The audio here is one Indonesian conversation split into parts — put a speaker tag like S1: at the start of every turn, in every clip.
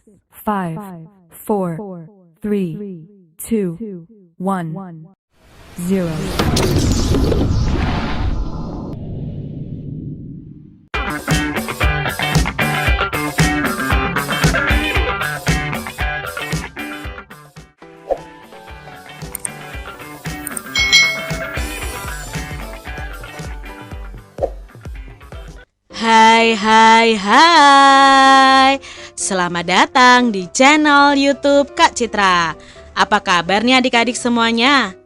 S1: 5, 4, 3, 2, 1, 0.
S2: Hai. Selamat datang di channel YouTube Kak Citra. Apa kabar nih adik-adik semuanya?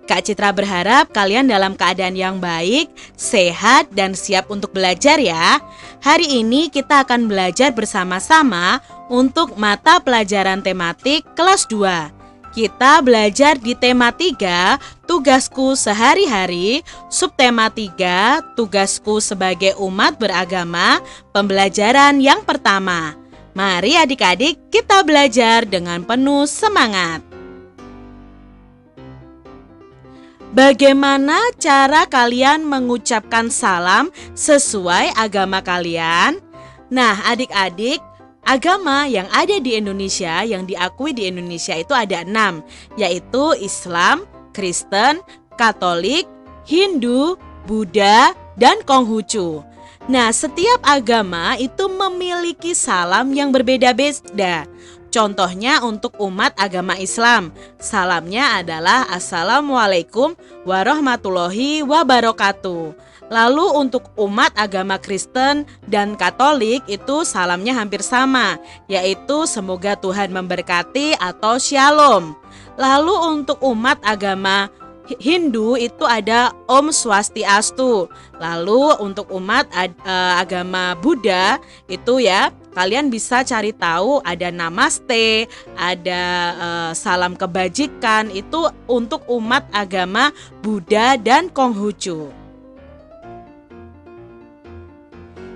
S2: Kak Citra berharap kalian dalam keadaan yang baik, sehat, dan siap untuk belajar ya. Hari ini kita akan belajar bersama-sama untuk mata pelajaran tematik kelas 2. Kita belajar di tema 3, tugasku sehari-hari, subtema 3, tugasku sebagai umat beragama, pembelajaran yang pertama. Mari adik-adik kita belajar dengan penuh semangat. Bagaimana cara kalian mengucapkan salam sesuai agama kalian? Nah, adik-adik, agama yang ada di Indonesia, yang diakui di Indonesia itu ada 6, yaitu Islam, Kristen, Katolik, Hindu, Buddha, dan Konghucu. Nah, setiap agama itu memiliki salam yang berbeda-beda. Contohnya untuk umat agama Islam, salamnya adalah Assalamualaikum warahmatullahi wabarakatuh. Lalu untuk umat agama Kristen dan Katolik itu salamnya hampir sama, yaitu semoga Tuhan memberkati atau Shalom. Lalu untuk umat agama Hindu itu ada Om Swastiastu. Lalu untuk umat agama Buddha itu ya, kalian bisa cari tahu ada Namaste, ada salam kebajikan, itu untuk umat agama Buddha dan Konghucu.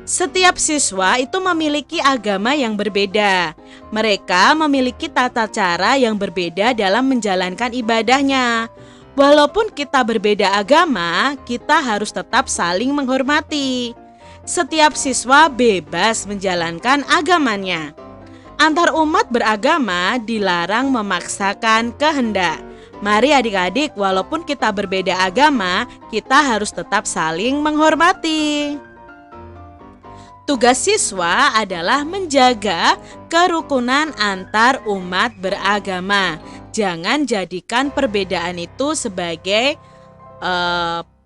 S2: Setiap siswa itu memiliki agama yang berbeda. Mereka memiliki tata cara yang berbeda dalam menjalankan ibadahnya. Walaupun kita berbeda agama, kita harus tetap saling menghormati. Setiap siswa bebas menjalankan agamanya. Antar umat beragama dilarang memaksakan kehendak. Mari adik-adik, walaupun kita berbeda agama, kita harus tetap saling menghormati. Tugas siswa adalah menjaga kerukunan antar umat beragama. Jangan jadikan perbedaan itu sebagai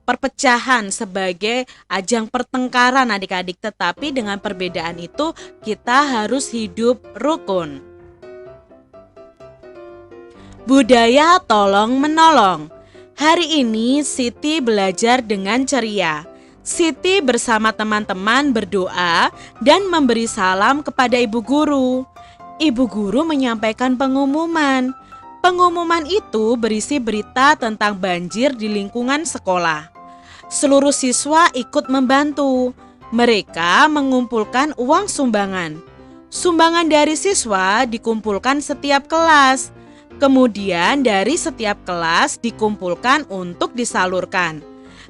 S2: perpecahan, sebagai ajang pertengkaran adik-adik. Tetapi dengan perbedaan itu kita harus hidup rukun. Budaya tolong-menolong. Hari ini Siti belajar dengan ceria. Siti bersama teman-teman berdoa dan memberi salam kepada ibu guru. Ibu guru menyampaikan pengumuman. Pengumuman itu berisi berita tentang banjir di lingkungan sekolah. Seluruh siswa ikut membantu. Mereka mengumpulkan uang sumbangan. Sumbangan dari siswa dikumpulkan setiap kelas. Kemudian dari setiap kelas dikumpulkan untuk disalurkan.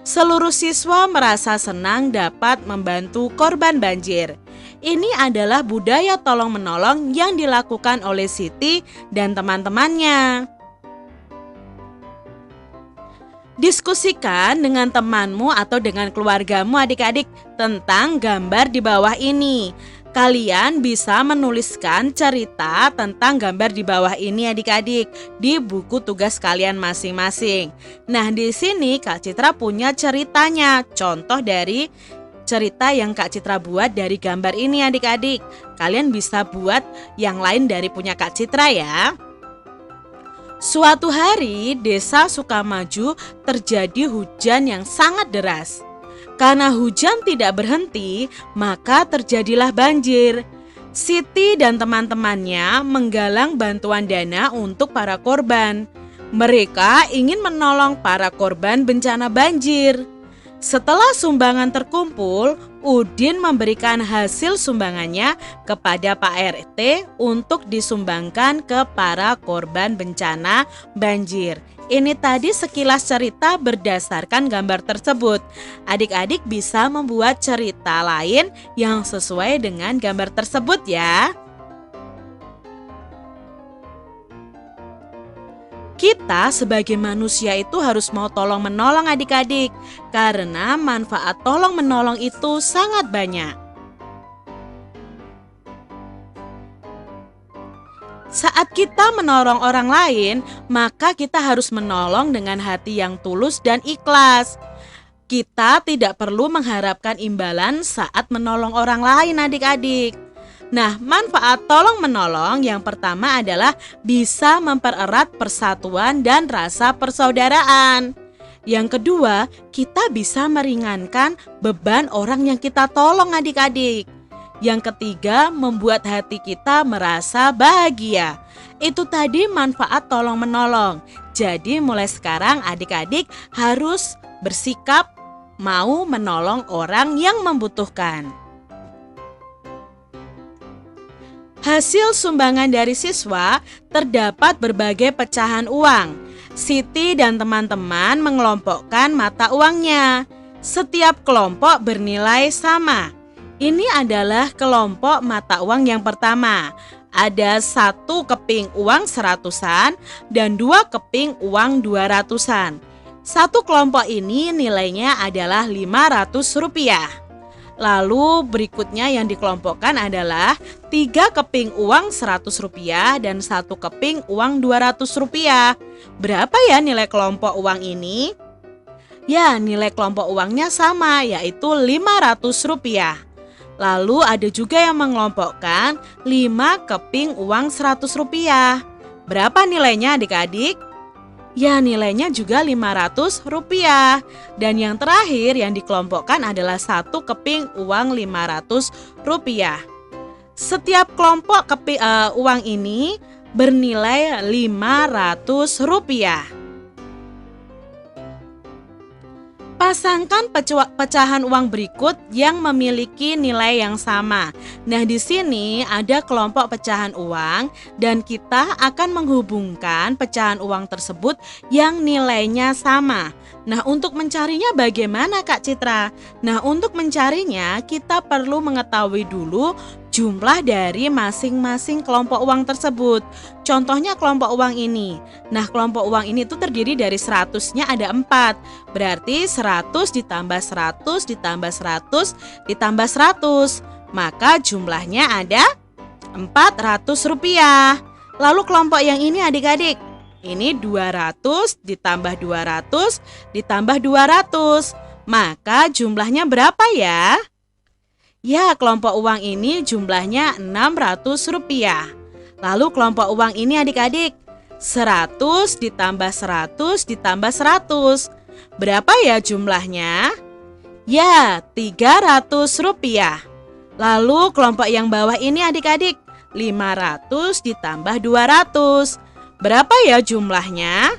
S2: Seluruh siswa merasa senang dapat membantu korban banjir. Ini adalah budaya tolong-menolong yang dilakukan oleh Siti dan teman-temannya. Diskusikan dengan temanmu atau dengan keluargamu adik-adik tentang gambar di bawah ini. Kalian bisa menuliskan cerita tentang gambar di bawah ini adik-adik di buku tugas kalian masing-masing. Nah, di sini Kak Citra punya ceritanya. Contoh dari cerita yang Kak Citra buat dari gambar ini adik-adik. Kalian bisa buat yang lain dari punya Kak Citra ya. Suatu hari, Desa Sukamaju terjadi hujan yang sangat deras. Karena hujan tidak berhenti, maka terjadilah banjir. Siti dan teman-temannya menggalang bantuan dana untuk para korban. Mereka ingin menolong para korban bencana banjir. Setelah sumbangan terkumpul, Udin memberikan hasil sumbangannya kepada Pak RT untuk disumbangkan ke para korban bencana banjir. Ini tadi sekilas cerita berdasarkan gambar tersebut. Adik-adik bisa membuat cerita lain yang sesuai dengan gambar tersebut ya. Kita sebagai manusia itu harus mau tolong-menolong adik-adik, karena manfaat tolong-menolong itu sangat banyak. Saat kita menolong orang lain, maka kita harus menolong dengan hati yang tulus dan ikhlas. Kita tidak perlu mengharapkan imbalan saat menolong orang lain adik-adik. Nah, manfaat tolong-menolong yang pertama adalah bisa mempererat persatuan dan rasa persaudaraan. Yang kedua, kita bisa meringankan beban orang yang kita tolong adik-adik. Yang ketiga, membuat hati kita merasa bahagia. Itu tadi manfaat tolong-menolong. Jadi mulai sekarang adik-adik harus bersikap mau menolong orang yang membutuhkan. Hasil sumbangan dari siswa terdapat berbagai pecahan uang. Siti dan teman-teman mengelompokkan mata uangnya. Setiap kelompok bernilai sama. Ini adalah kelompok mata uang yang pertama. Ada 1 keping uang 100-an dan 2 keping uang 200-an. Satu kelompok ini nilainya adalah Rp500. Lalu berikutnya yang dikelompokkan adalah 3 keping uang Rp100 dan 1 keping uang Rp200. Berapa ya nilai kelompok uang ini? Ya, nilai kelompok uangnya sama, yaitu Rp500. Lalu ada juga yang mengelompokkan 5 keping uang Rp100. Berapa nilainya adik-adik? Ya, nilainya juga Rp500. Dan yang terakhir yang dikelompokkan adalah 1 keping uang Rp500. Setiap kelompok uang ini bernilai Rp500. Pasangkan pecahan uang berikut yang memiliki nilai yang sama. Nah, di sini ada kelompok pecahan uang dan kita akan menghubungkan pecahan uang tersebut yang nilainya sama. Nah, untuk mencarinya bagaimana Kak Citra? Nah, untuk mencarinya kita perlu mengetahui dulu jumlah dari masing-masing kelompok uang tersebut. Contohnya kelompok uang ini. Nah, kelompok uang ini tuh terdiri dari 100-nya ada 4. Berarti 100 ditambah 100 ditambah 100 ditambah 100. Maka jumlahnya ada Rp400. Lalu kelompok yang ini adik-adik. Ini 200 ditambah 200 ditambah 200. Maka jumlahnya berapa ya? Ya, kelompok uang ini jumlahnya Rp600. Lalu kelompok uang ini adik-adik 100 ditambah 100 ditambah 100. Berapa ya jumlahnya? Ya, Rp300. Lalu kelompok yang bawah ini adik-adik 500 ditambah 200. Berapa ya jumlahnya?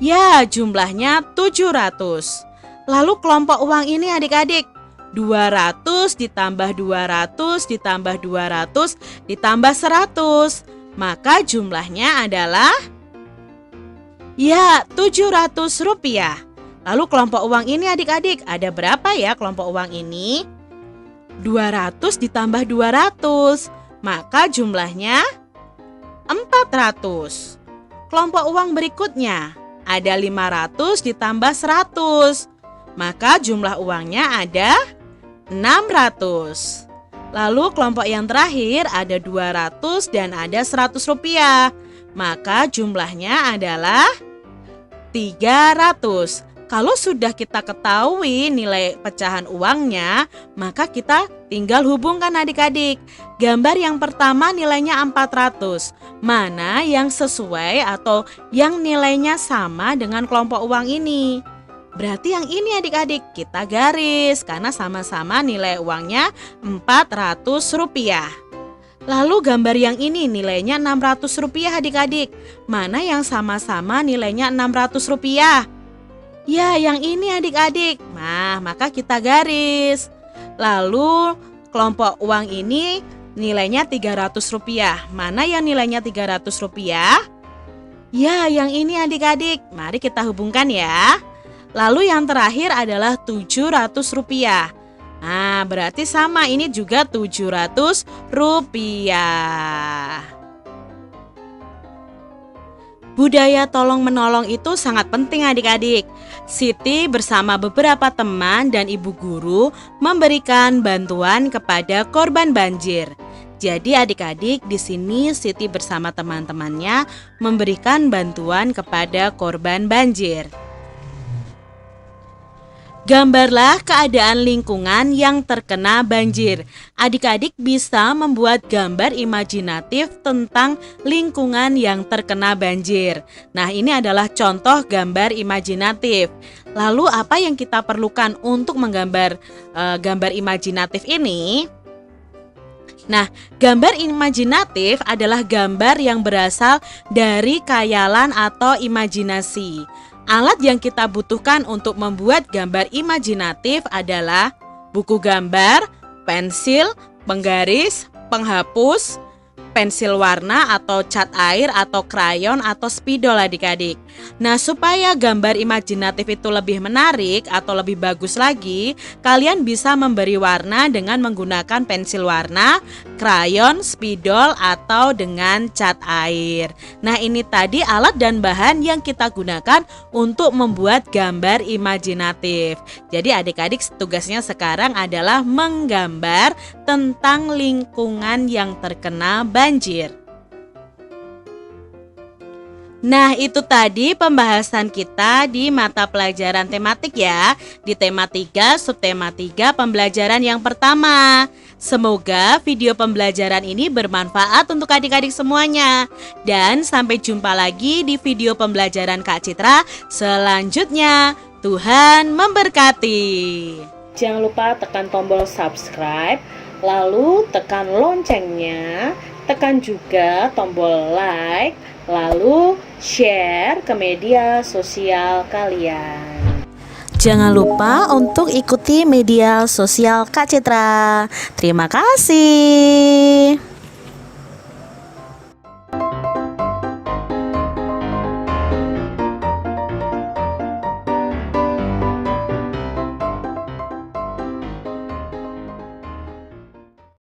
S2: Ya, jumlahnya 700. Lalu kelompok uang ini adik-adik 200 ditambah 200 ditambah 200 ditambah 100. Maka jumlahnya adalah ya Rp700. Lalu kelompok uang ini adik-adik ada berapa ya kelompok uang ini? 200 ditambah 200. Maka jumlahnya 400. Kelompok uang berikutnya ada 500 ditambah 100. Maka jumlah uangnya ada 600. Lalu kelompok yang terakhir ada 200 dan ada Rp100. Maka jumlahnya adalah 300. Kalau sudah kita ketahui nilai pecahan uangnya, maka kita tinggal hubungkan adik-adik. Gambar yang pertama nilainya 400. Mana yang sesuai atau yang nilainya sama dengan kelompok uang ini? Berarti yang ini adik-adik kita garis karena sama-sama nilai uangnya Rp400. Lalu gambar yang ini nilainya Rp600 adik-adik. Mana yang sama-sama nilainya Rp600? Ya, yang ini adik-adik. Nah, maka kita garis. Lalu kelompok uang ini nilainya Rp300. Mana yang nilainya Rp300? Ya, yang ini adik-adik. Mari kita hubungkan ya. Lalu yang terakhir adalah Rp700. Nah, berarti sama, ini juga Rp700. Budaya tolong-menolong itu sangat penting adik-adik. Siti bersama beberapa teman dan ibu guru memberikan bantuan kepada korban banjir. Jadi adik-adik di sini Siti bersama teman-temannya memberikan bantuan kepada korban banjir. Gambarlah keadaan lingkungan yang terkena banjir. Adik-adik bisa membuat gambar imajinatif tentang lingkungan yang terkena banjir. Nah, ini adalah contoh gambar imajinatif. Lalu apa yang kita perlukan untuk menggambar gambar imajinatif ini? Nah, gambar imajinatif adalah gambar yang berasal dari khayalan atau imajinasi. Alat yang kita butuhkan untuk membuat gambar imajinatif adalah buku gambar, pensil, penggaris, penghapus, pensil warna atau cat air atau krayon atau spidol adik-adik. Nah, supaya gambar imajinatif itu lebih menarik atau lebih bagus lagi, kalian bisa memberi warna dengan menggunakan pensil warna, krayon, spidol atau dengan cat air. Nah, ini tadi alat dan bahan yang kita gunakan untuk membuat gambar imajinatif. Jadi adik-adik tugasnya sekarang adalah menggambar tentang lingkungan yang terkena banjir. Nah, itu tadi pembahasan kita di mata pelajaran tematik ya. Di tema 3, subtema 3, pembelajaran yang pertama. Semoga video pembelajaran ini bermanfaat untuk adik-adik semuanya. Dan sampai jumpa lagi di video pembelajaran Kak Citra selanjutnya. Tuhan memberkati. Jangan lupa tekan tombol subscribe, lalu tekan loncengnya, tekan juga tombol like, lalu share ke media sosial kalian. Jangan lupa untuk ikuti media sosial Kak Citra. Terima kasih.